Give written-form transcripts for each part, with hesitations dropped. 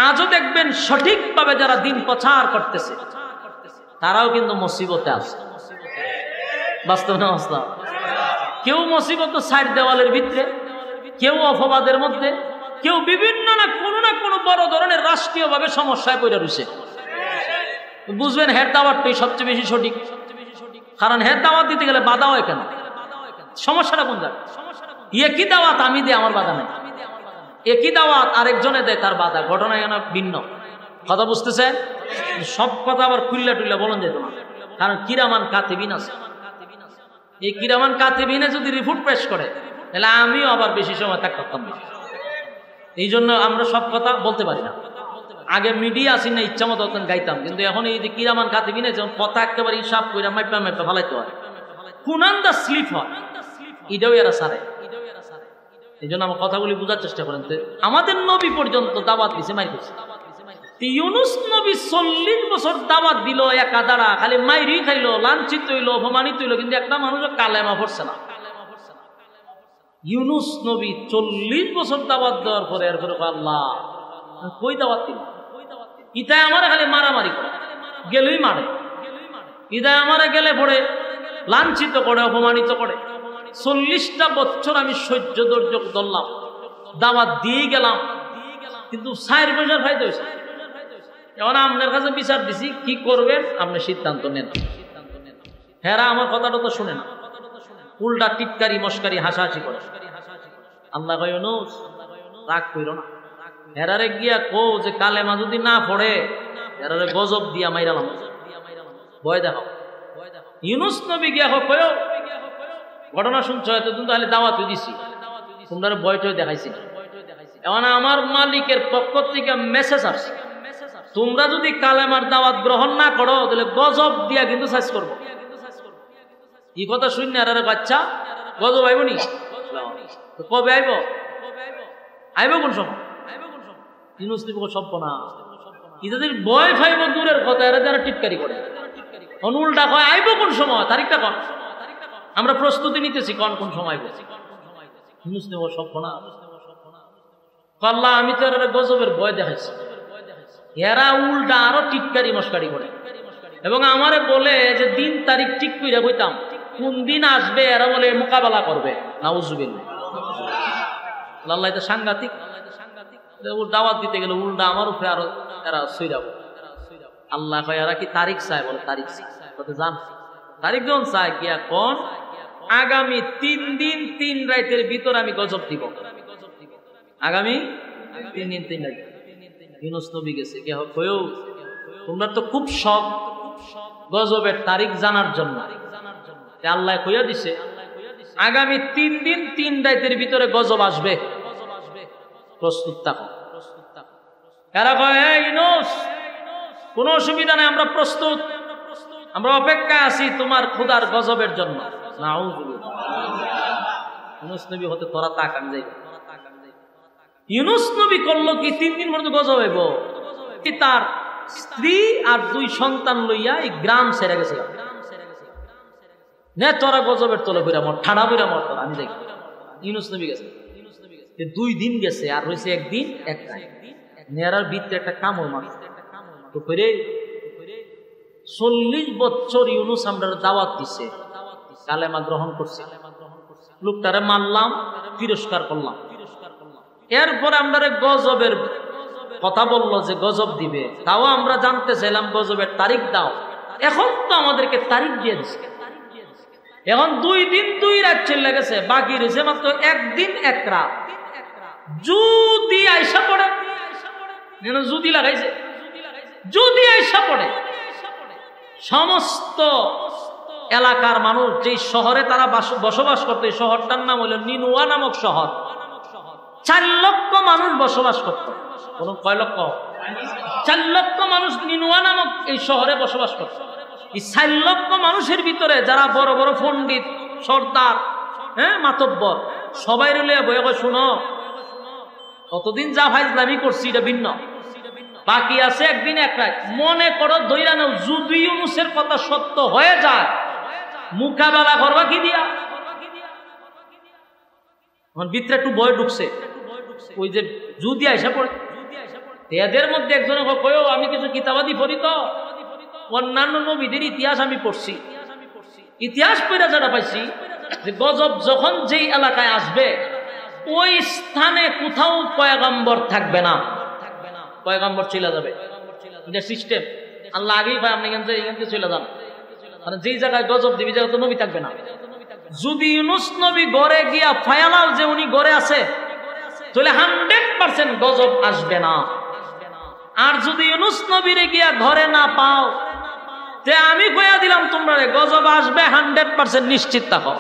আজও দেখবেন সঠিকভাবে যারা দিন প্রচার করতেছে তারাও কিন্তু মুসিবতে আছে। বাস্তব না বাস্তব? কেউ মুসিবত সাইড দেওয়ালের ভিতরে, কেউ অপবাদের মধ্যে, কেউ বিভিন্ন না কোনো বড় ধরনের রাষ্ট্রীয়ভাবে সমস্যায় পড়ে রয়েছে। বুঝবেন হের দাওয়াতটাই সবচেয়ে বেশি সঠিক, কারণ হের দাওয়াত দিতে গেলে বাধা হয় কেন? সমস্যাটা কোন জায়গায়? একই দাওয়াত আমি দিই, আমার বাধা নেই। একই দাওয়াত আরেকজনে দেয়, তার বাধা। ঘটনা এখানে ভিন্ন। কথা বুঝতেছেন? সব কথা আবার খুল্লা টুল্লা বলেন যেত না, কারণ কিরামান কাতিবিন আছে। এই কিরামান কাতিবিনে যদি রিপোর্ট পেশ করে তাহলে আমিও আবার বেশি সময় থাকতাম না। এই জন্য আমরা সব কথা বলতে পারি না। আগে মিডিয়া আসি না, ইচ্ছা মতো গাইতাম, কিন্তু এখন এই যে কিরামান কাতিবিনে যেমন কথা একেবারে হিসাব করে মাইপা মাইপা ফালাইতে হয়, কুনান্দা স্লিপ হয়, এটাও এরা সারে। এই জন্য আমার কথাগুলি বোঝার চেষ্টা করেন। আমাদের নবী পর্যন্ত দাওয়াত দিছে, মাই করছে। ইউনুস নবী 40 বছর দাওয়াত দিল একা দাঁড়া, খালি মাইরি খাইলো, লাঞ্ছিত হইলো, অপমানিত হইলো, কিন্তু একটা মানুষ কালেমা পড়ছে না। ইউনুস নবী 40 বছর দাওয়াত দেওয়ার পরে এরপরে আল্লাহ কই দাওয়াত দিল? ইতায় আমার খালি মারামারি করে, গেলেই মারে। ইতায় আমার গেলে পড়ে লাঞ্ছিত করে, অপমানিত করে। 40টা বছর আমি সহ্য ধৈর্য ধরলাম, দাওয়াত দিয়ে গেলাম, কিন্তু 4 পয়সার ফায়দা হয়েছে। এখন আপনার কাছে বিচার দিছি, কি করবেন আপনি সিদ্ধান্ত নেন। হেরা আমার কথাটা তো শুনে না, উল্টা টিটকারি মস্কারি হাসাহাসি করে। আল্লাহ কয় ইউনুস রাগ কইরো না, হেরারে গিয়া কো যে কালেমা যদি না পড়ে হেরারে গজব দিয়া মাইরালাম, ভয় দেখাও। ইউনুস নবী গিয়া কয় ঘটনা শুনছো, এতদিন তাহলে দাওয়াত দিছি, তোমরা ভয়টয় দেখাইছি। এখন আমার মালিকের পক্ষ থেকে মেসেজ আসছে, তোমরা যদি কালেমার দাওয়াত গ্রহণ না করো তাহলে গজব দিয়া কিন্তু সাইজ করবো। এই কথা শুনে আর বাচ্চা গজব আইব নি? কবে আইব? আইব কোন সময়? ইউনুস নবী সভ্য না, ইদের ভয় খাইব দূরের কথা, এরা যারা টিটকারি করে উল্টা কয় আইব কোন সময়, তারিখটা কন, আমরা প্রস্তুতি নিতেছি, কোন সময় আইব। ইউনুস নবী সভ্য না, আল্লাহ আমি তো এরা গজবের ভয় দেখাইছি। এরা উল্টা আরো টিটকারি মস্কারি করে এবং আমারে বলে যে দিন তারিখ ঠিক কইরা কইতাম, কোন দিন আসবে এরা বলে মোকাবেলা করবে। নাউজুবিল্লাহ, আল্লাহ এটা সাংঘাতিক। দাওয়াত দিতে গেলে উল্টা আমার উপরে আরো এরা সইরাবো। আল্লাহ কয় এরা কি তারিখ চায়? বলে তারিখ চায়। জান তারিখ যখন চায় গিয়া কোন আগামী 3 দিন 3 রাতের ভিতর আমি গজব দিব। আগামী 3 দিন 3 রাত ইউনুস নবী গেছে গিয়া কয়ও তোমরা তো খুব শখ গজবের তারিখ জানার জন্য, আল্লাহ কইয়া দিছে আগামী 3 দিন 3 রাতের ভিতরে গজব আসবে, প্রস্তুত থাকো। এরা কয় ইউনুস কোনো অসুবিধা নেই, আমরা প্রস্তুত, আমরা অপেক্ষায় আছি তোমার খোদার গজবের জন্য। নাউজুবিল্লাহ, ইউনুস নবী হতে তোরা তাকান যাই। ইউনুস নবী করলো কি 3 দিন পর্যন্ত গজব হইব, তার স্ত্রী আর 2 সন্তান লইয়া এই গ্রাম ছেড়ে গেছে। নে তোরা গজবের তলে বইরা মর, ঠাড়া বইরা মর তোরা, আমি দেখি। ইউনুস নবী গেছে, 2 দিন গেছে আর হয়েছে 1 দিন 1 রাত। নেয়ার ভিতরে একটা কামড় মারছে তো করে 40 বছর ইউনুস আমরা দাওয়াত দিছে, কালেমা গ্রহণ করছে, লোকটারে মারলাম, তিরস্কার করলাম। এরপরে আমরা গজবের কথা বললো যে গজব দিবে, তাও আমরা জানতে চাইলাম গজবের তারিখ দাও। এখন তো আমাদেরকে তারিখ দিয়ে দিচ্ছে, এখন 2 দিন 2 রাত চলে গেছে, বাকি রয়েছে মাত্র 1 দিন 1 রাত। যদি আইসা পড়ে, যদি লাগাইছে, যদি আইসা পড়ে সমস্ত এলাকার মানুষ, যে শহরে তারা বসবাস করত, এই শহরটার নাম হলো নিনুয়া নামক শহর, 4 লক্ষ মানুষ বসবাস করত। কোন কয় লক্ষ? 4 লক্ষ মানুষ নিনুয়া নামক এই শহরে বসবাস করত। এই 4 লক্ষ মানুষের ভিতরে যারা বড় বড় পণ্ডিত, সর্দার, মাতব্বর, সবাই রইলে বয়ে শুনো, কতদিন যা ফাইজলামি করছি এটা ভিন্ন, বাকি আছে 1 দিন 1 রাত। মনে করো দইরা নাও, যদি ইউনুসের কথা সত্য হয়ে যায় মোকাবেলা করবা কি দিয়া? ভিতরে একটু ভয় ঢুকছে, ওই যে যদি আইসা পড়ে এদের মধ্যে একজনে কয়ও আমি কিছু কিতাবাদি পড়ি তো, অন্যান্য নবীদের ইতিহাস আমি পড়ছি, ইতিহাস পড়া যেটা পাইছি যে গজব যখন যেই এলাকায় আসবে ওই স্থানে কোথাও পয়গম্বর থাকবে না, পয়গম্বর চলে যাবে। এটা সিস্টেম আল্লাহ আগেই পায়, আপনি এখান থেকে চলে যান, মানে যেই জায়গায় গজব দিবি জায়গায় তো নবী থাকবে না। যদি ইউনুস নবী গড়ে গিয়া ফায়ালাও যে উনি গড়ে আছে তাহলে 100% গজব আসবে না। আর যদি ইউনুস নবীরে গিয়া ঘরে না পাও তে আমি কইয়া দিলাম তোমরা গজব আসবে 100% নিশ্চিত থাকো।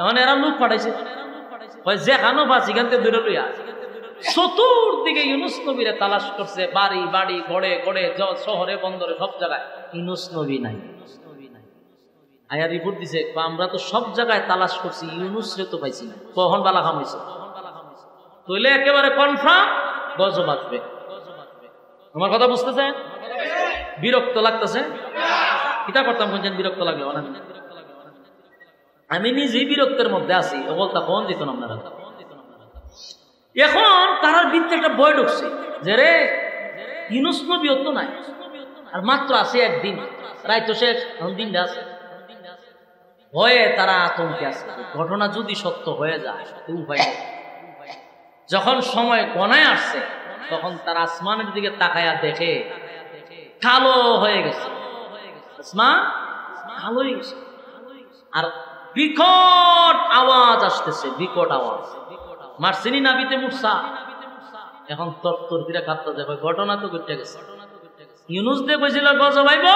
এখন এরা লোক পাঠাইছে যেখানো পাচ্ছি এখান থেকে দূরে লইয়া চতুর্দিকে ইউনুস নবীরে তালাশ করছে, বাড়ি বাড়ি ঘরে ঘরে শহরে বন্দরে সব জায়গায় ইউনুস নবী নাই। আয়া রিপোর্ট দিছে আমরা তো সব জায়গায় তালাশ করছি ইউনুস রে তো পাইছি না, কখন বালা খামাইছে তইলে একেবারে কনফার্ম গজব আসবে। আমার কথা বুঝতেছে? বিরক্ত লাগতেছে? কিতা করতাম কোনদিন বিরক্ত লাগে? আমি নিজেই বিরক্তের মধ্যে আছি, বলতা কোন দিত না আপনারা। এখন তারার ভিতরে একটা ভয় ঢুকছে যে রে ইউনুস নবী তো নাই, আর মাত্র আছে একদিন, রায় তো শেষ, এখন দিনটা আছে। ভয়ে তারা আতঙ্কে আছে, ঘটনা যদি সত্য হয়ে যায় তো উপায় নেই। যখন সময় গণায় আসছে তখন তারা আসমানের দিকে তাকায়া দেখে কালো হয়ে গেছে, আসমান কালো হয়ে গেছে, আর বিকট আওয়াজ আসতেছে, বিকট আওয়াজ। মারছিনি নাবিতে মুসা, এখন তরতরকিরা কাঁপতে দেখো, ঘটনা তো ঘটে গেছে। ইউনুস দে কইছিল গজব আইব,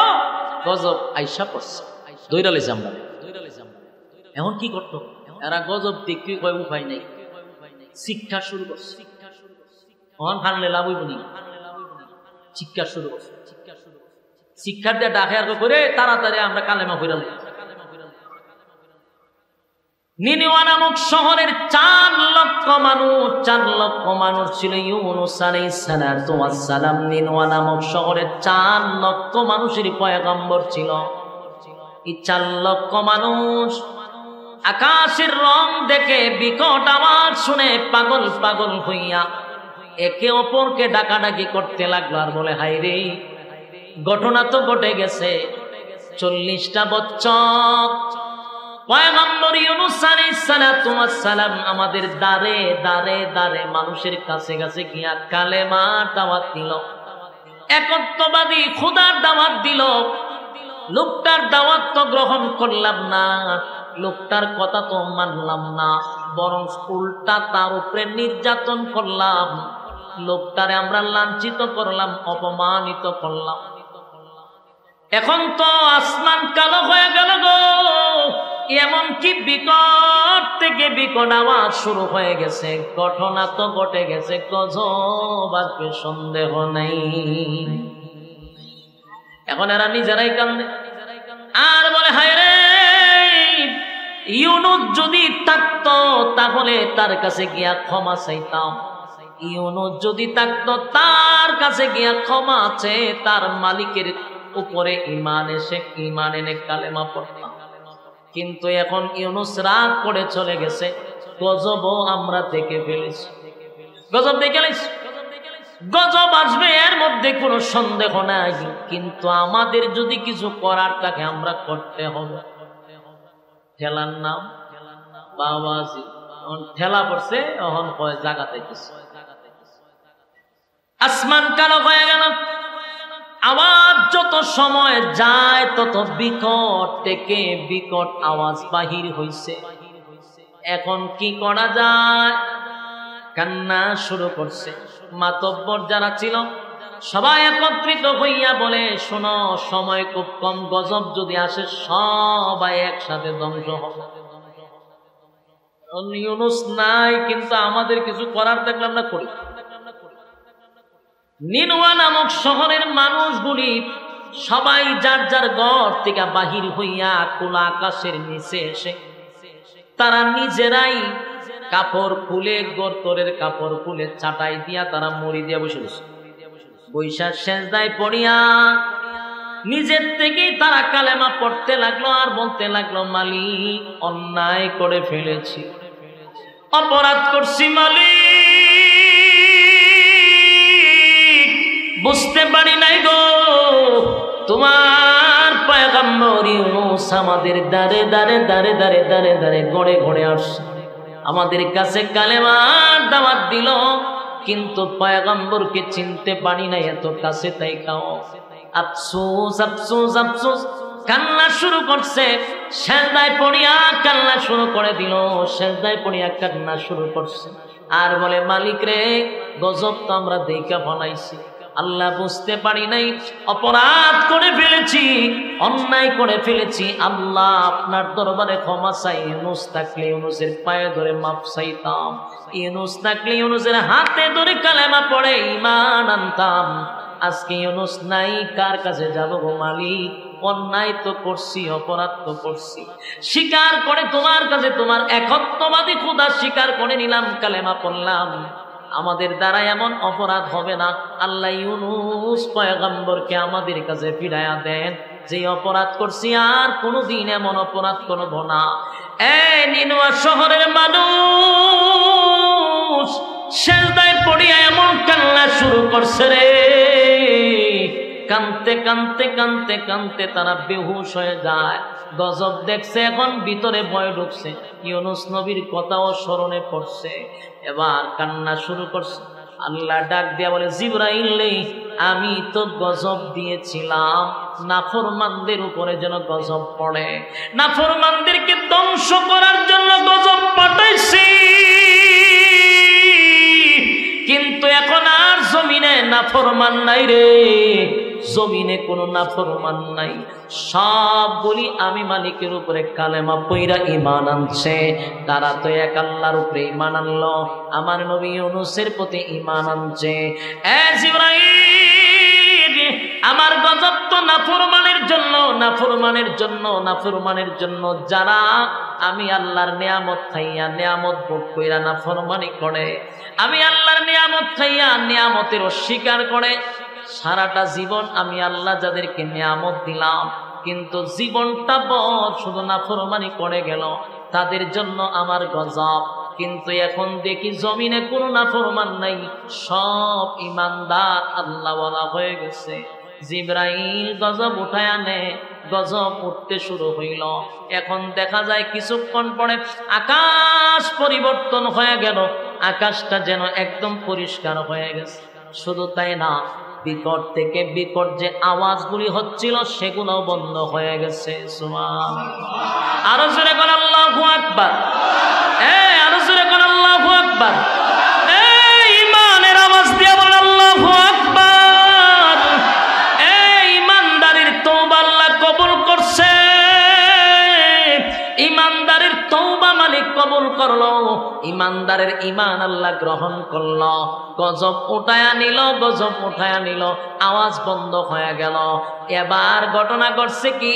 গজব আইসা পড়ছে, দইরা লইছে আমরা। এখন কি করতো এরা? গজব দেখতে কয় উপায় নেই, শিক্ষা শুরু করছে। এখন ফানলে লাভ হইব নি, শিক্ষা শুরু করছে। শিক্ষার দিয়ে ডাকে আর করে তাড়াতাড়ি আমরা কালেমা ফিরাল। নিনিওয়া নামক শহরের 4 লক্ষ মানুষ ছিল ইউনুস আলাইহিস সালাম। নিনিওয়া নামক শহরের 4 লক্ষ মানুষের পয়গম্বর ছিল। এই 4 লক্ষ মানুষ আকাশের রং দেখে বিকট আওয়াজ শুনে পাগল পাগল হইয়া একে অপরকে ডাকাডাকি করতে লাগলো, আর বলে হাই রে ঘটনা তো ঘটে গেছে। 40টা বছর পয়গম্বর ইউনুস আলাইহিস সালাম আমাদের দারে দারে দারে মানুষের কাছে কাছে গিয়া কালেমা দাওয়াত দিল, একত্ববাদী খোদার দাওয়াত দিল। লোকটার দাওয়াত তো গ্রহণ করলাম না, লোকটার কথা তো মানলাম না, বরং উল্টা তার উপরে নির্যাতন করলাম। লোকটারে আমরা লাঞ্ছিত করলাম, অপমানিত করলাম। এখন তো আসমান কালো হয়ে গেল গো, এমনকি বিকট থেকে বিকট আওয়াজ শুরু হয়ে গেছে। ঘটনা তো ঘটে গেছে, গজব আসবে সন্দেহ নেই। এখন এরা নিজেরাই কান্দে আর বলে হায় রে ইউনুস যদি থাকতো তাহলে তার কাছে গিয়া ক্ষমা চাইতাম। ইউনুস যদি থাকতো তার কাছে গিয়া ক্ষমা চেয়ে তার মালিকের উপরে ঈমান এনে কালেমা পড়তাম। কিন্তু এখন ইউনুস রাগ করে চলে গেছে, গজবও আমরা দেখে ফেলেছি। গজব দেখে ফেলেছি, গজব আসবে এর মধ্যে কোনো সন্দেহ নাই, কিন্তু আমাদের যদি কিছু করার থাকে আমরা করতে হবে। ঠেলার নাম বাবাজি, ঠেলা পড়ছে, এখন কয় জাগাতে কিছু। আসমান কালো হয়ে গেল, আওয়াজ যত সময় যায় তত বিকট থেকে বিকট আওয়াজ বাহির হইছে। এখন কি করা যায়? কান্না শুরু করছে। মাতব্বর যারা ছিল সবাই একত্রিত হইয়া বলে শোনো, সময় খুব কম, গজব যদি আসে সবাই একসাথে ধ্বংস হবে। ইউনুস নাই, কিন্তু আমাদের কিছু করার দেখলাম না, করি। নিনওয়া নামক শহরের মানুষগুলি সবাই যার যার ঘর থেকে বাহির হইয়া খোলা আকাশের নিচে এসে তারা নিজেরাই কাপড় খুলে, গর্তরের কাপড় খুলে চাটাই দিয়া তারা মরি দিয়া বসে বসে বৈশাখ সেজদায় পড়িয়া নিজের থেকেই তারা কালেমা পড়তে লাগলো আর বলতে লাগলো, মালিক অন্যায় করে ফেলেছি, অপরাধ করছি মালিক, তোমার পয়গম্বর ইউনূস আমাদের দারে দারে দারে দারে দারে দারে গড়ে গড়ে আসছে, আমাদের কাছে কালেমার দাওয়াত দিল, কিন্তু পয়গম্বরকে চিনতে পারি না, এত কাছে তাই খাও। আফসোস আফসোস আফসোস, কান্না শুরু করছে, সেজদায় পড়িয়া কান্না শুরু করে দিল, সেজদায় পড়িয়া কান্না শুরু করছে, আর বলে মালিক রে, গজব তো আমরা দেখা বানাইছি, আল্লাহ বুঝতে পারি নাই, অপরাধ করে ফেলেছি, অন্যায় করে ফেলেছি, আল্লাহ আপনার দরবারে ক্ষমা চাই। ইউনূস থাকলে ইউনূসের পায়ে ধরে মাপ চাইতাম, ইউনূস থাকলে ইউনূসের হাতে ধরে কালেমা পড়ে ঈমান আনতাম। আজকে ইউনূস নাই, কার কাছে যাব গো মালিক? অন্যায় তো করছি, অপরাধ তো করছি, স্বীকার করে তোমার কাছে তোমার একত্ববাদী খোদা স্বীকার করে নিলাম, কালেমা পড়লাম, আমাদের দ্বারা এমন অপরাধ হবে না। আল্লাহ ইউনূস পয়গম্বরকে আমাদের কাছে ফিরাইয়া দেন, যে অপরাধ করছি আর কোনোদিন এমন অপরাধ করব না। এই নিনওয়া শহরের মানুষ সেজদায় পড়িয়া এমন কান্না শুরু করছে রে, কানতে কানতে কানতে কানতে তারা বেহুশ হয়ে যায়। গজব দেখছে, এখন ভিতরে ভয় ঢুকছে, ইউনূস নবীর কথাও স্মরণে পড়ছে, এবার কান্না শুরু করছে। আল্লাহ ডাক দিয়া বলে, জিবরাইল আমি তো গজব দিয়েছিলাম নাফরমানদের উপরে যেন গজব পড়ে, নাফরমানদেরকে ধ্বংস করার জন্য গজব পাঠাইছি, কিন্তু এখন আর জমিনে নাফরমান নাই রে, জমিনে কোনো নাফরমান নাই, সবগুলি আমি মালিকের উপরে কালেমা পইরা ঈমান আনছে। তারা তো এক আল্লাহর উপরে ঈমান আনলো, আমার নবী ইউনূসের প্রতি ঈমান আনছে। এ জিবরাইল, আমার গজব তো নাফরমানের জন্য, নাফরমানের জন্য, নাফরমানের জন্য, যারা আমি আল্লাহর নিয়ামত খাইয়া নিয়ামত ভোগ কইরা নাফরমানি করে, আমি আল্লাহর নিয়ামত খাইয়া নিয়ামতের অস্বীকার করে, সারাটা জীবন আমি আল্লাহ যাদেরকে নিয়ামত দিলাম কিন্তু জীবনটা বড় শুধু নাফরমানি করে গেল, তাদের জন্য আমার গজব। কিন্তু এখন দেখি জমিনে কোনো নাফরমান নাই, সব ঈমানদার আল্লাহওয়ালা হয়ে গেছে। জিবরাইল গজব উঠায় আনে, গজব উঠতে শুরু হইল। এখন দেখা যায় কিছুক্ষণ পরে আকাশ পরিবর্তন হয়ে গেল, আকাশটা যেন একদম পরিষ্কার হয়ে গেছে। শুধু তাই না, বিকট থেকে বিকট যে আওয়াজগুলি হচ্ছিল সেগুলো বন্ধ হয়ে গেছে। সুবহানাল্লাহ, আরো জোরে বল আল্লাহু আকবার, আরো জোরে বল আল্লাহু আকবার, ঈমানের আওয়াজ দিয়ে বল আল্লাহু আকবার। ঈমানদারের তওবা আল্লাহ কবুল করছে, ঈমানদারের তওবা মালিক কবুল করলো, ঈমানদারের ঈমান আল্লাহ গ্রহণ করলো। গজব উঠায়া নিল, গজব উঠায়া নিল, আওয়াজ বন্ধ হয়ে গেল। এবার ঘটনা ঘটছে কি,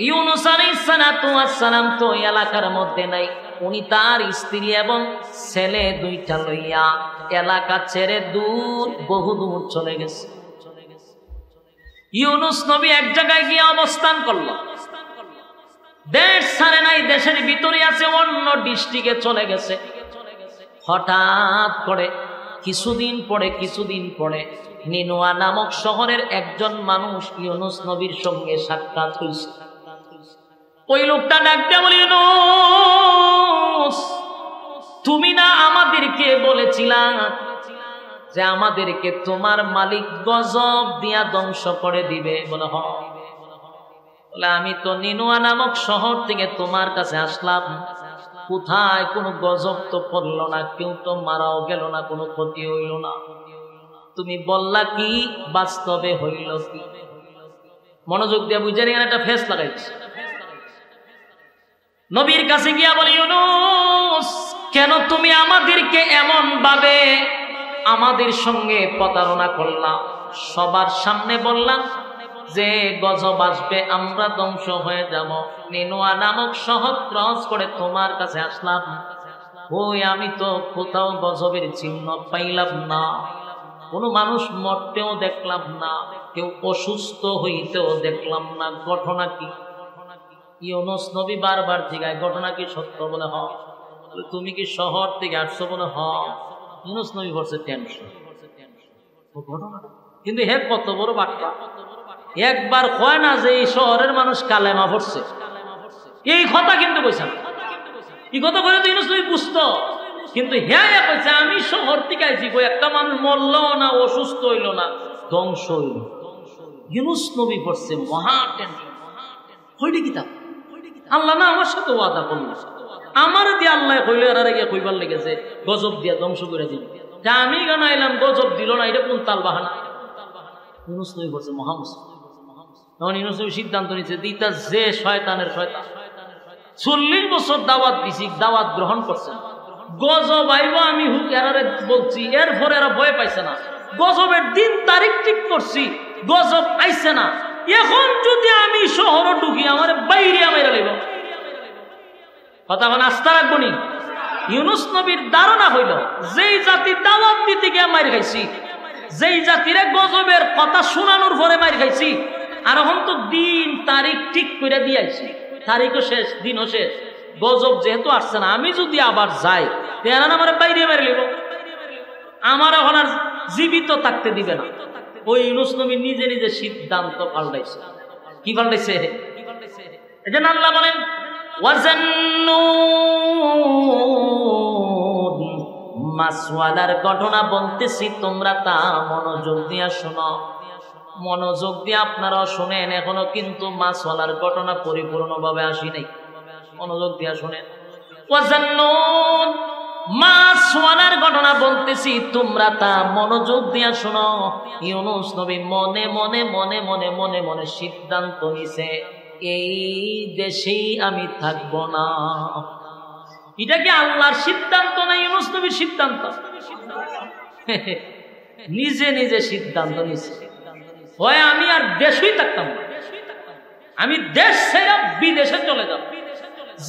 ইউনূস আলাইহিস সালাতু ওয়াস সালাম তো এলাকার মধ্যে নাই, উনি তার স্ত্রী এবং ছেলে দুইটা লইয়া এলাকা ছেড়ে দূর, বহু দূর চলে গেছে। ইউনূস নবী এক জায়গায় গিয়ে অবস্থান করলো, দেশ ছাড়ে নাই, দেশের ভিতরে আছে, অন্য ডিস্ট্রিক্টে চলে গেছে। হঠাৎ করে কিছুদিন পরে নিনওয়া নামক শহরের একজন মানুষ ইউনূস নবীর সঙ্গে সাক্ষাৎ হয়েছে। ওই লোকটা ডাক দিয়ে বলে, ইউনূস, তুমি না আমাদেরকে বলেছিলা যে আমাদেরকে তোমার মালিক গজব দিয়া ধ্বংস করে দিবে? বলে হ। বলে আমি তো নিনওয়া নামক শহর থেকে তোমার কাছে আসলাম, কোথায় কোনো গজব তো পড়লো না, কেউ তো মারাও গেল না, কোনো ক্ষতি হইল না, তুমি বললা কি, বাস্তবে হইল কি? মনোযোগ দিয়ে বুঝে নিয়ে একটা ফেস লাগাইছে। নবীর কাছে গিয়া বলি, ইউনূস, কেন তুমি আমাদেরকে এমন ভাবে আমাদের সঙ্গে প্রতারণা করলাম? সবার সামনে বললাম যে গজব আসবে, আমরা ধ্বংস হয়ে যাব, নিনওয়া নামক শহর ক্রস করে তোমার কাছে আসলাম, ওই আমি তো কোথাও গজবের চিহ্ন পাইলাম না, কোনো মানুষ মরতেও দেখলাম না, কেউ অসুস্থ হইতেও দেখলাম না, ঘটনা কি? ইউনূস নবী বারবার জিজ্ঞাসা, ঘটনা কি সত্য? বলে হ। তুমি কি শহর থেকে আসছো? বলে হ। ইউনূস নবী বলছে টেনশন, ঘটনা কিন্তু হে কত বড় বার্তা, একবার কয় না যে এই শহরের মানুষ কালেমা পড়ছে, এই কথা কিন্তু কইছে না। এই কথা কইলে তো ইউনূস নবী বুঝতো, কিন্তু হ্যাঁ কইছে আমি শহর থেকে আইছি, কই একটা মানুষ মরল না, অসুস্থ হইল না, ধ্বংস হইল। ইউনূস নবী পড়ছে মহা টেনশন। কইডি কিতাব আল্লাহ না আমার সাথে ওয়াদা করল, আমার দিয়ে আল্লাহ কইলে আর আগে কইবার লেগেছে গজব দিয়া ধ্বংস করে দিবে। তা আমি গানাইলাম গজব দিল না, এটা কোন তাল বাহানা? ইউনূস নবী পড়ছে মহা মুশকিল। তখন ইউনূস নবী সিদ্ধান্ত নিচ্ছে দিতা যে শয়তানের শয়তান, 40 বছর দাওয়াত দিছি, দাওয়াত গ্রহণ করছে, গজব আইব আমি এরারে বলছি, এরপরে এরা ভয় পাইছে না, গজবের দিন তারিখ ঠিক করছি, গজব আইছে না, এখন যদি আমি শহর ঢুকি আমার বাইরে মেরে লইব। কথা মানে আস্থা রাখবো নি? ইউনূস নবীর ধারণা হইল যেই জাতি দাওয়াত দিতে গিয়ে মার খাইছি, যেই জাতিরে গজবের কথা শোনানোর পরে মার খাইছি, আর এখন তো দিন তারিখ ঠিক করে দিয়েছি, তারিখও শেষ, দিনও শেষ, গজব যেহেতু আসছে না, আমি যদি আবার যাই তেরা আমার বাইরে মেরে লিব, আমার এখন আর জীবিত থাকতে দিবে না। ওই ইউনূস নবী নিজে নিজে সিদ্ধান্ত পাল্টাইছে। কি পাল্টাইছে? এই যে আল্লাহ বলেন মাছওয়ালার ঘটনা বলতেছি, তোমরা তা মনোযোগ দিয়া শোনো, মনোযোগ দিয়ে আপনারাও শোনেন। এখনো কিন্তু মাছওয়ালার ঘটনা পরিপূর্ণভাবে আসি নাই, মনোযোগ দিয়া শোনেন। মাছওয়ালার ঘটনা বলতেছি, তোমরা তা মনোযোগ দিয়া শোনো। ইউনূস নবী মনে মনে মনে মনে মনে মনে সিদ্ধান্ত নিছে, এই দেশেই আমি থাকব না। এটা কি আল্লাহর সিদ্ধান্ত না ইউনূস নবীর সিদ্ধান্ত? নিজে নিজে সিদ্ধান্ত নিছে, হয় আমি আর দেশেই থাকতাম না, আমি দেশ ছেড়ে বিদেশে চলে যাব।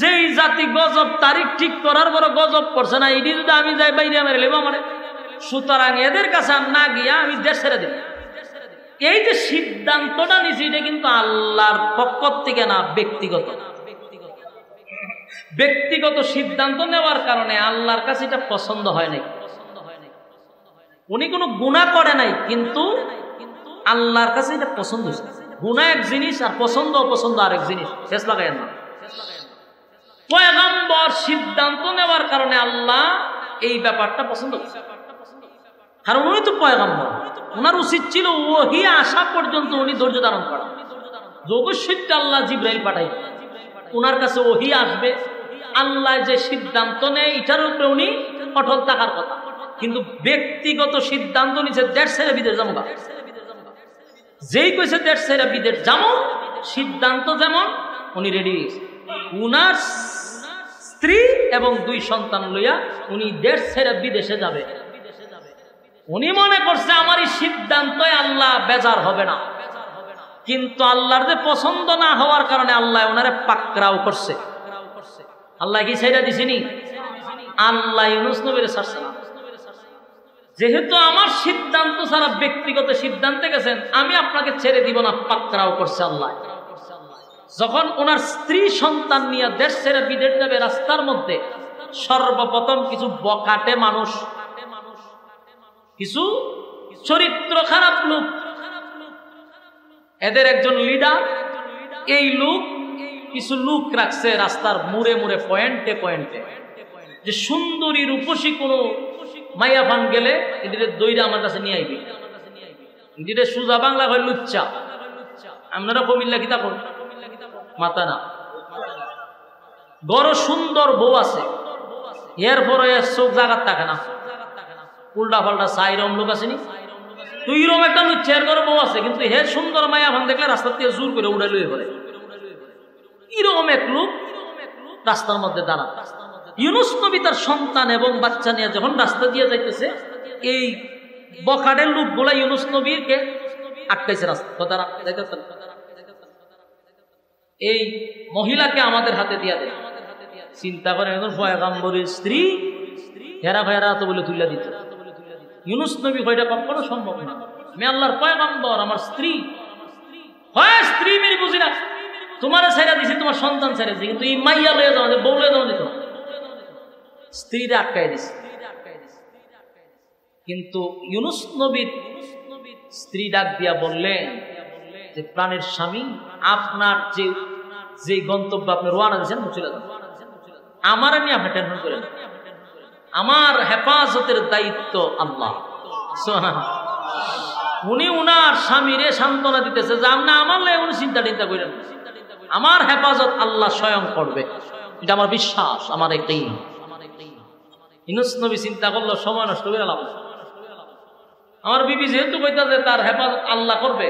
যেই জাতি গজব তারিখ ঠিক করার পর গজব করছে না, এটি যদি আমি যাই বাইরে মেরে লেব মানে, সুতরাং এদের কাছে না গিয়া আমি দেশ ছেড়ে দেব। এই যে সিদ্ধান্তটা নিছি, এটা কিন্তু আল্লাহর পক্ষ থেকে না, ব্যক্তিগত। ব্যক্তিগত সিদ্ধান্ত নেওয়ার কারণে আল্লাহর কাছে এটা পছন্দ হয় নাই। উনি কোনো গুনাহ করে নাই, কিন্তু আল্লাহর কাছে এটা পছন্দ হয়েছে। গুনাহ এক জিনিস আর পছন্দ অপছন্দ আরেক জিনিস, শেষ লাগায় না। পয়গম্বর সিদ্ধান্ত নেওয়ার কারণে আল্লাহ এই ব্যাপারটা পছন্দ করছে, কারণ উনি তো পয়গম্বর, ওনার উচিত ছিল ওহী আসা পর্যন্ত উনি ধৈর্য ধারণ করা। অবশ্যই আল্লাহ জিবরাইল পাঠাই, ওনার কাছে ওহী আসবে, আল্লাহ যে সিদ্ধান্ত নেয় এটার উপরে উনি অটল থাকার কথা। কিন্তু ব্যক্তিগত সিদ্ধান্ত নিছে দেশ ছেড়ে বিদেশ যাবো, যেই কইছে দেশ ছেড়ে বিদেশ যাবো, সিদ্ধান্ত যেমন উনি রেডি হয়েছে। উনার স্ত্রী এবং 2 সন্তান লইয়া উনি দেশ ছেড়ে বিদেশে যাবে। উনি মনে করছে আমার এই সিদ্ধান্ত আল্লাহ বেজার হবে না, কিন্তু আল্লাহর যে পছন্দ না হওয়ার কারণে আল্লাহ ওনারে পাকড়াও করছে। আল্লাহ কি ছেড়ে দিছেনি? আল্লাহ ইউনূস নবীর ছাড়ছে না। যেহেতু আমার সিদ্ধান্ত ছাড়া ব্যক্তিগত সিদ্ধান্তে গেছেন, আমি আপনাকে ছেড়ে দিব না, পাকড়াও করছে আল্লাহ। যখন ওনার স্ত্রী সন্তান নিয়ে দেশ ছেড়ে বিদেশ যাবে, রাস্তার মধ্যে সর্বপ্রথম কিছু বকাটে মানুষ, কিছু চরিত্র খারাপ লোক, এদের একজন লিডার, এই লোক কিছু লোক রাখছে রাস্তার মুড়ে মুড়ে, পয়েন্টে পয়েন্টে, যে সুন্দরী রূপসী কোনো মাইয়া ফান গেলে এদের দইরা আমার কাছে নিয়ে আইবি। এদের সুজা বাংলা হয় লুচ্চা, আপনারা কমিল্লা কিতা করেন মাথা না। বড় সুন্দর বউ আছে, এরপরে চোখ জাগাত থাকে না, উল্টা পাল্টা সাইরম লোক আসেনি। তুই রম একটা লুচ্ছা, এর ঘরে বউ আছে, কিন্তু হে সুন্দর মায়া ভান দেখলে রাস্তার থেকে জোর করে উড়ে লুয়ে পড়ে। এরকম এক লোক রাস্তার মধ্যে দাঁড়া। ইউনূস নবী তার সন্তান এবং বাচ্চা নিয়ে যখন রাস্তা দিয়ে যাইতেছে, এই বখাটের লোকগুলা ইউনূস নবীকে আটকাইছে রাস্তা। এই মহিলাকে আমাদের হাতে দিয়া দেয়। চিন্তা করে এখন পয়গম্বরের স্ত্রী, হেরা ভেরা তো বলে তুলে দিত। ইউনূস নবী কয়টা কখনো সম্ভব না, আমি আল্লাহর পয়গম্বর, আমার স্ত্রী হয়, স্ত্রী মেরি বুঝি না, তোমার ছেড়ে দিছি, তোমার সন্তান ছেড়ে দিছি, কিন্তু এই মাইয়া লয়ে যাওয়া, বউ লয়ে যাওয়া দিত, স্ত্রীরা আটকাই দিছে। কিন্তু ইউনূস নবীর স্ত্রী ডাক দিয়া বললেন, যে প্রাণের স্বামী, আপনার যে গন্তব্য আপনি রওনা দিয়েছেন চলে যান, আমার নিয়ে আপনি টেনশন করেন, আমার হেফাজতের দায়িত্ব আল্লাহ। উনি উনার স্বামীরে সান্ত্বনা দিতেছে যে আপনি আমার লাগে উনি চিন্তা করেন, আমার হেফাজত আল্লাহ স্বয়ং করবে, এটা আমার বিশ্বাস, আমার একটাই। ইউনূস নবী চিন্তা করলো সময় নষ্ট করে লাভ, আমার বিবি যেহেতু কইতাছে তার হেফাজত আল্লাহ করবে,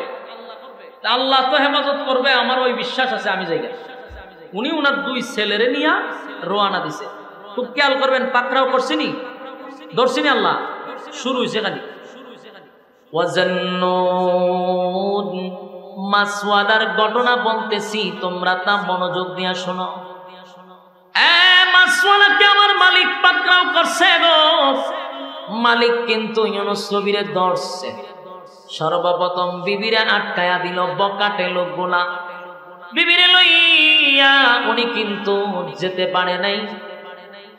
আল্লাহ তো হেফাজত করবে, আমার ওই বিশ্বাস আছে, আমি যাই। উনি উনার দুই ছেলেরে নিয়ে রওনা দিছে। খুব খেয়াল করবেন, পাকড়াও করছিনি, ধরছিনি আল্লাহ, শুরু হয়েছে খালি ওয়াজান্নুন, মাসওয়ালার ঘটনা বলতেছি, তোমরা তা মনোযোগ দিয়ে শোনো। মাসওয়ালাকে আমার মালিক পাকড়াও করছে গো। মালিক কিন্তু ইউনূস নবীরে ধরছে, সর্বপ্রথম বিবিরে আটকায়া দিল বকাটে লোকগুলা। বিবিরে লইয়া উনি কিন্তু যেতে পারে নাই,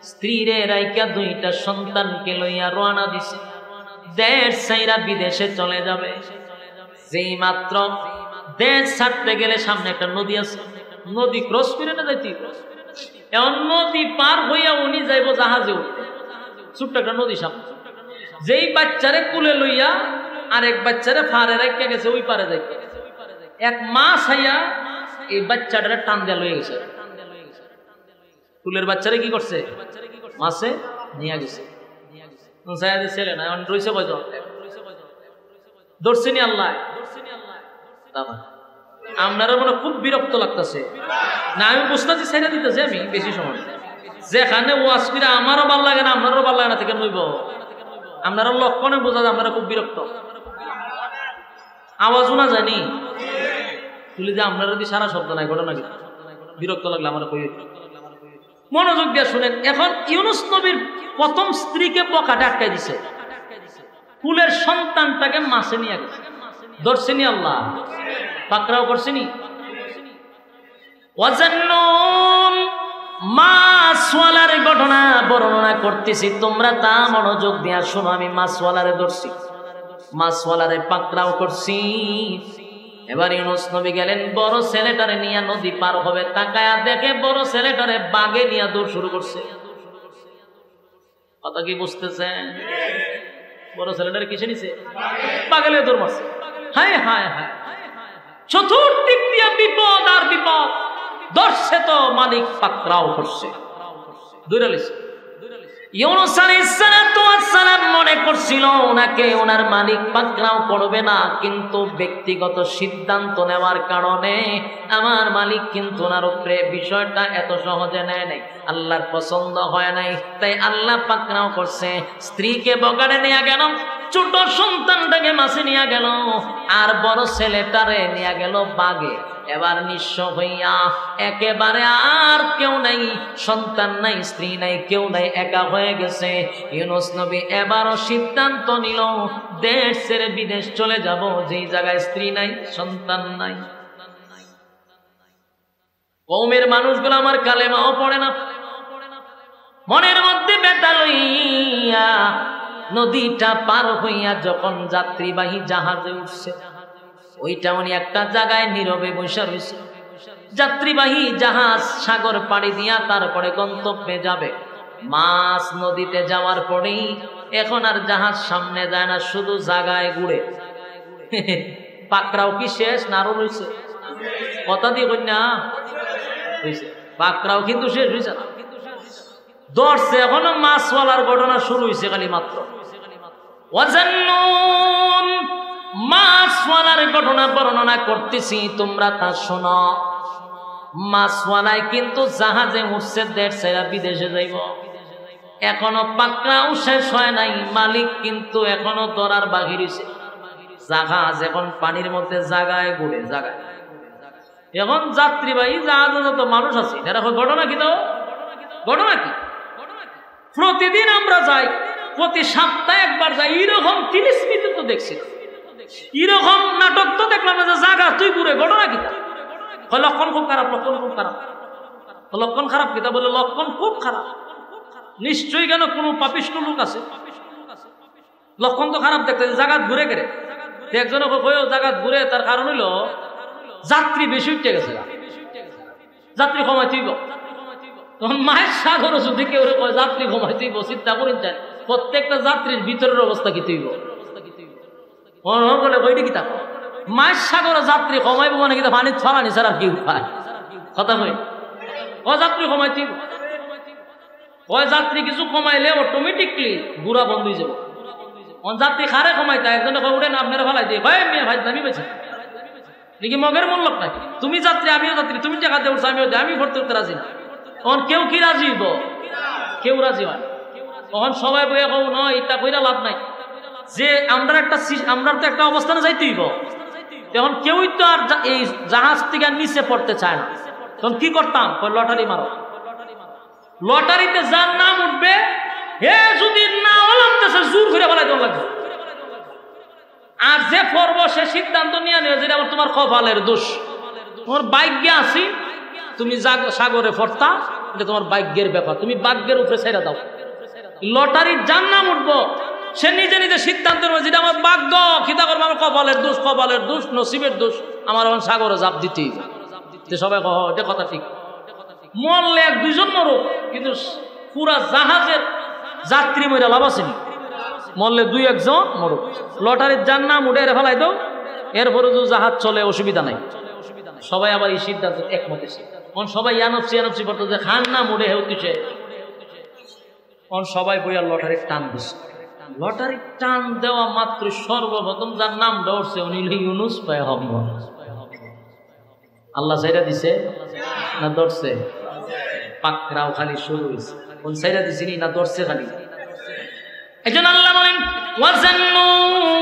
স্ত্রীরে রাইকা দুইটা সন্তানকে লইয়া রওনা দিছে, দেশ ছাইরা বিদেশে চলে যাবে। যেই মাত্র দেশ ছাড়তে গেলে সামনে একটা নদী আছে, নদী ক্রস করে না যাইতে, এখন নদী পার হইয়া উনি যাইব জাহাজে উঠতে, ছোট্ট একটা নদী সামনে। যেই বাচ্চারে কুলে লইয়া আরেক বাচ্চারে ফারে রাখতে গেছে ওই পারে যাইতে, এক মাস হইয়া এই বাচ্চাটারে টান দেয়া লয়ে গেছে। কুলের বাচ্চারে কি করছে, মাসে নিয়ে গেছে, ছেলে না রয়েছে কয়জন, ধরছিনি আল্লাহ। আপনারা মনে খুব বিরক্ত লাগতেছে না, আমি বুঝতেছি ছেড়ে দিতেছে আমি বেশি সময়, যেখানে ওয়াজ করে আমারও ভাল লাগে না আপনারও ভাল লাগে না থেকে নইব, আপনারা লক্ষণে বোঝা যায় আপনারা খুব বিরক্ত। আওয়াজও না জানি তুলি যে আপনারা যদি সারা শব্দ নাই ঘটনা কি বিরক্ত লাগলে আমার কই, মনোযোগ দিয়ে শুনেন। এখন ইউনূস নবীর প্রথম স্ত্রীকে বকাটে আটকাই দিছে, কুলের সন্তানটাকে মাসে নিয়ে গেছে, ধরছেনি আল্লাহ, পাকড়াও করছেনি। ওয়াজান্নুন, মাসওয়ালার ঘটনা বর্ণনা করতেছি, তোমরা তা মনোযোগ দিয়া শোনো। আমি মাসওয়ালারে ধরছি, মাসওয়ালারে পাকড়াও করছি। এবার ইউনূস নবী গেলেন বড় ছেলেটারে নিয়ে নদী পার হবে, তাকায়া দেখে বড় ছেলেটারে বাগে নিয়ে দৌড় শুরু করছে। কথা কি বুঝতেছেন? বড় ছেলেটারে কিসে নিছে? বাগেলে দৌড় মারছে। হায় হায় হায়, চতুর্দিক দিয়ে বিপদ আর বিপদ, ধরছে তো মালিক পাকড়াও করছে, দৌড়ালিছে। ইউনূস আলাইহিস সালাম মনে করছিল ওনাকে ওনার মালিক পাকড়াও করবে না, কিন্তু ব্যক্তিগত সিদ্ধান্ত নেওয়ার কারণে আমার মালিক কিন্তু ওনার উপরে বিষয়টা এত সহজে নেয় নাই, আল্লাহর পছন্দ হয় নাই, তাই আল্লাহ পাকড়াও করছে। স্ত্রীকে বগাড়ে নিয়ে গেল, ছোট সন্তানটাকে মাসে নিয়ে গেল, আর বড় ছেলেটারে নিয়ে গেল বাগে। এবার নিঃস্ব হইয়া একেবারে আর কেউ নাই, সন্তান নাই, স্ত্রী নাই, কেউ নাই, একা হয়ে গেছে। ইউনূস নবী এবারও সিদ্ধান্ত নিল দেশ ছেড়ে বিদেশ চলে যাব, যেই জায়গায় স্ত্রী নাই, সন্তান নাই। কওমের মানুষগুলো আমার কালেমাও পড়ে না, মনের মধ্যে ব্যথা লইয়া নদীটা পার হইয়া যখন যাত্রীবাহী জাহাজে উঠছে, ওইটা উনি একটা জায়গায় নীরবে বসে রয়েছে। যাত্রীবাহী জাহাজ সাগর পাড়ি দিয়া তারপরে গন্তব্যে যাবে। মাছ নদীতে যাওয়ার পরেই এখন আর জাহাজ সামনে যায় না, শুধু জায়গায় ঘুরে। পাকড়াও কি শেষ না আরো রয়েছে? কথা দিয়ে কন্যা পাকড়াও কিন্তু শেষ হয়েছে না, ধরছে এখনো মাছওয়ালার ঘটনা শুরু হয়েছে খালি মাত্র। ওয়াজান্নুন, মাছওয়ালার ঘটনা বর্ণনা করতেছি, তোমরা তা শোনো। মাছওয়ালায় কিন্তু জাহাজে উঠছে, দেশ ছেড়ে বিদেশে যাইব। এখনো পাকড়াও শেষ হয় নাই, মালিক কিন্তু এখনো ধরার বাকি রয়েছে। জাহাজ এখন পানির মধ্যে জায়গায় ঘুরে, জায়গায়। এখন যাত্রীবাহী জাহাজে যত মানুষ আছে, এরা ঘটনা কি তো ঘটনা কি? প্রতিদিন আমরা যাই, প্রতি সপ্তাহে একবার যাই, এরকম তিলিস্মিতে তো দেখছি, এরকম নাটক তো দেখলাম না যে জায়গা তুই ঘুরে, ঘটনা কি? লক্ষণ খুব খারাপ, লক্ষণ খুব খারাপ। লক্ষণ খারাপ কিতা বলে? লক্ষণ খুব খারাপ, নিশ্চয়ই কেন কোনো পাপিষ্ট লোক আছে। লক্ষণ তো খারাপ দেখতে, জায়গা ঘুরে গেলে একজনে কয়েও জায়গা ঘুরে, তার কারণ হইল যাত্রী বেশি উঠে গেছে, যাত্রী কমাই তুইব। তখন মায়ের সাগর যদি কেউ কয় যাত্রী কমাই তুইব, চিন্তা করেন চান প্রত্যেকটা যাত্রীর ভিতরের অবস্থা কি তুইব বলে কইটি কি থাকো মায়ের সাগরে যাত্রী কমাইব মানে কিন্তু পানি ছড়ানি ছাড়া কি উপায় কথা কই ও যাত্রী কমাই তুইব। ওই যাত্রী কিছু কমাইলে অটোমেটিকলি বুড়া বন্ধ হয়ে যাবো। যাত্রী খারে কমাইতে একজনে উঠেন আপনারা ফেলাই দিয়ে ভাই মেয়ে ভাই দামি বেছে নাকি মগের মূল্য নাই, তুমি যাত্রী আমিও যাত্রী, তুমি টাকা দিয়ে উঠছো আমিও আমি ভর্তি করতে রাজি না। তখন কেউ কি রাজি হইব, কেউ রাজি হয়। তখন সবাই বইয়া কব নয় এটা কইরা লাভ নাই, যে আমরা তো একটা অবস্থানে যাইতে হইব। তখন কেউই তো আর এই জাহাজ থেকে নিচে পড়তে চায় না। তখন কি করতাম, লটারি মারো, লটারিতে যার নাম উঠবে হে যদি না লাগতেছে জোর করে বলাই তোর লাগবে। আর যে পর্ব সে সিদ্ধান্ত নিয়ে নেবে যেটা তোমার কপালের দোষ, তোমার ভাগ্যে আসি তুমি সাগরে ফরতা, এটা তোমার ভাগ্যের ব্যাপার, তুমি ভাগ্যের উপরে ছেড়ে দাও। লটারির যার নাম উঠবো সে নিজে নিজে সিদ্ধান্ত নেবে যেটা আমার ভাগ্য, খিতা করবো আমার কপালের দোষ, কপালের দোষ, নসিবের দোষ, আমার এখন সাগরে জাপ দিতেই। সবাই কহ এটা কথা ঠিক, মরলে এক দুইজন মরুক কিন্তু পুরা জাহাজের যাত্রী মরে লাভ আসেনি, মরলে দুই একজন মরুক। লটারির যার নাম উঠে ফেলাই দাও, এরপরে যদি জাহাজ চলে অসুবিধা নাই। সবাই আবার এই সিদ্ধান্ত একমত এসে সবাই ইয়ানপসি পড়তো যে খান নাম উঠে হেউ কিসে, সবাই বইয়া লটারির টান দিচ্ছে। লটারির টান দেওয়া মাত্র সর্বপ্রথম যার নাম দৌড়ছে উনি ইউনুস পয়গম্বর। আল্লাহ সাইরা দিছে না দৌড়ছে, পাকড়াও খালি শুরু হয়েছে, কোন সাইরা দিছিনি না দৌড়ছে খালি। একজন আল্লাহ বলেন ওয়াজান্নুন,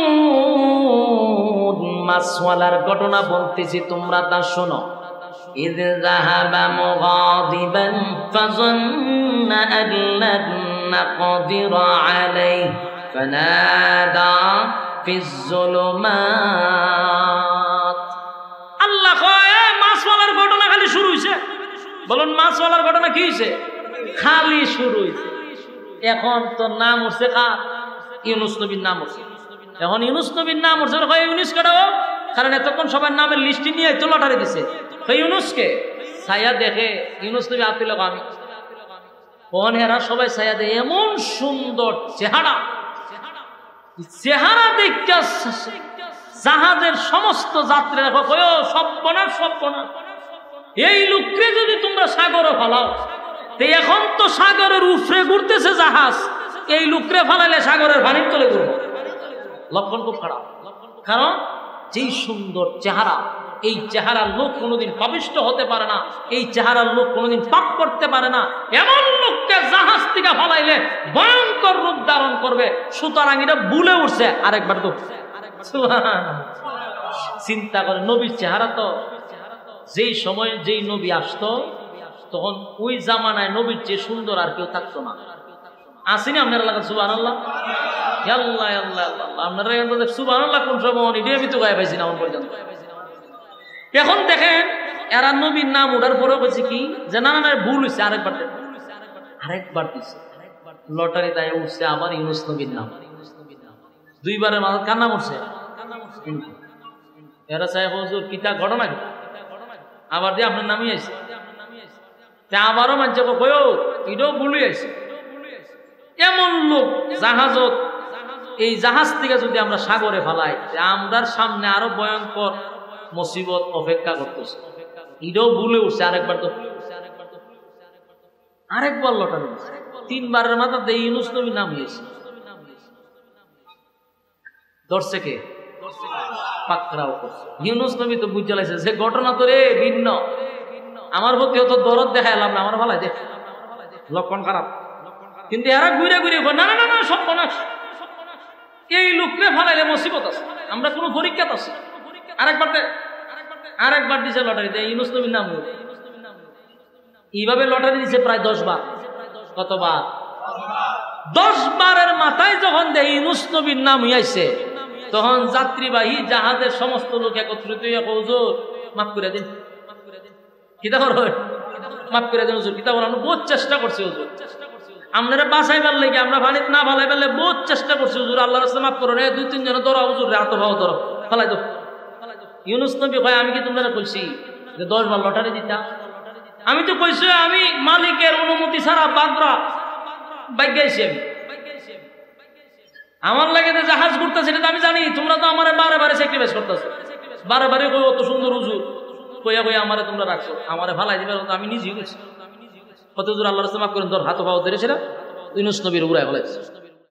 মাছওয়ালার ঘটনা বলতেছি তোমরা তা শোনো। ইয যাহাবা মুগাদিবান ফাযান্না আন লান নাকদিরা আলাইহি ফানাদা ফিজ যুলুমাত। আল্লাহ কয় মাছওয়ালার ঘটনা খালি শুরু হইছে। বলুন মাছওয়ালার ঘটনা কি হইছে? খালি শুরু হইছে। এখন তো নাম উঠছে কার? ইউনুস নবীর নাম উঠছে। এখন ইউনুস নবীর নাম উঠছে, ইউনুস কাটাও, কারণ এতক্ষণ সবার নামের লিস্টি নিয়ে তো লটারি দিছে। ইউনুসকে ছায়া দেখে ইউনুস নবী আতিল আমি কোন হেরা সবাই ছায়া দেখে এমন সুন্দর চেহারা, চেহারা দেখতে জাহাজের সমস্ত যাত্রীরা সর্বনাশ সর্বনাশ, এই লোককে যদি তোমরা সাগরে ফালাও, এখন তো সাগরের উপরে ঘুরতেছে জাহাজ, এই লোকরে ফালাইলে সাগরের পানির তলে ঘুরবো। লক্ষণ খুব খারাপ, কারণ যেই সুন্দর চেহারা, এই চেহারার লোক কোনোদিন পাপিষ্ট হতে পারে না, এই চেহারার লোক কোনোদিন পাপ করতে পারে না। এমন লোককে জাহাজ থেকে ফালাইলে ভয়ঙ্কর রূপ ধারণ করবে। সুতরাং এটা ভুলে উঠছে আরেকবার তো চিন্তা করে নবীর চেহারা তো যেই সময় যেই নবী আসতো তখন ওই জামানায় নবীর চেয়ে সুন্দর আর কেউ থাকতো না। আসেনি আপনার এলাকার সুবহানাল্লাহ, আল্লাহ আল্লাহ আপনারা সুবহানাল্লাহ কোন সময় এটাই আমি তো গায়ে পাইছি না আমার পর্যন্ত। এখন দেখেন এরা নবীর নাম ওঠার পরেও বলছে কি যে না না ভুল হয়েছে, আরেকবার দিচ্ছে লটারি তাই উঠছে আবার ইউনুস নবীর নাম। দুইবারের মাঝে কার নাম উঠছে? এরা চাই হুজুর কিতা ঘটনা কি আবার দিয়ে আপনার নামই আছে, আবারও মানছে কয়ও এটাও ভুলই আছে। এমন লোক জাহাজত, এই জাহাজ থেকে যদি আমরা সাগরে ফেলাই, আমরার সামনে আরো ভয়ঙ্কর মুসিবত অপেক্ষা করতেছে। এটাও ভুলে উঠছে আরেকবার তো আরেকবার লটারি, তিনবারের মাথা দিয়ে ইউনুস নবী নাম হয়েছে। ধরছে কে? পাকড়াও করছে। ইউনুস নবী তো বুঝে লাইছে যে ঘটনা তো রে ভিন্ন, আমার প্রতি অত দরদ দেখাইলাম না, আমার ভালাই দেখ লক্ষণ খারাপ। কিন্তু এরা ঘুরে ঘুরে না না না সর্বনাশ, এই লোকরে ফালাইলে মুসিবত আছে, আমরা কোনো পরীক্ষাত আছি। আরেকবার দিছে লটারিতে ইউনুস নবীর নাম, এইভাবে লটারি দিছে প্রায় 10 বার। কতবার? 10 বারের মাথায় যখন দেয় ইউনুস নবীর নাম হইয়াছে, তখন যাত্রীবাহী জাহাজের সমস্ত লোক একত্রিত হইয়া হুজুর মাফ করে দিন, কিতা করো মাফ করে দিন হুজুর, কিতা আমরা বহুত চেষ্টা করছি হুজুর, আপনারা বাঁচাইবার লাগে আমরা পানিতে না ফালাই পারলে বহুত চেষ্টা করছি হুজুর, আল্লাহর রাস্তায় মাফ করো। 2-3 জন ধরো হুজুর, রাত ভাও ধরো, ফালাই দো। ইউনুস নবী কয় আমি কি তোমরা কইছি যে 10 বার লটারি দিতা? আমি তো কইছি আমি মালিকের অনুমতি ছাড়া বাগরা বাইগাইছি আমি। আমার লাগে যে জাহাজ ঘুরতেছে এটা আমি জানি, তোমরা তো আমার বারে বারে স্যাক্রিফাইস করতেছো, বারে বারে কই অত সুন্দর হুজুর কইয়া কইয়া আমারে তোমরা রাখছো, আমারে ফালাই দিবে, আমি নিজেই কইছি কত হুজুর আল্লাহর রাস্তায় মাফ করেন, তোর হাত পাও ধরেছিল ইউনুস নবীর উড়ায় ফেলাইছে।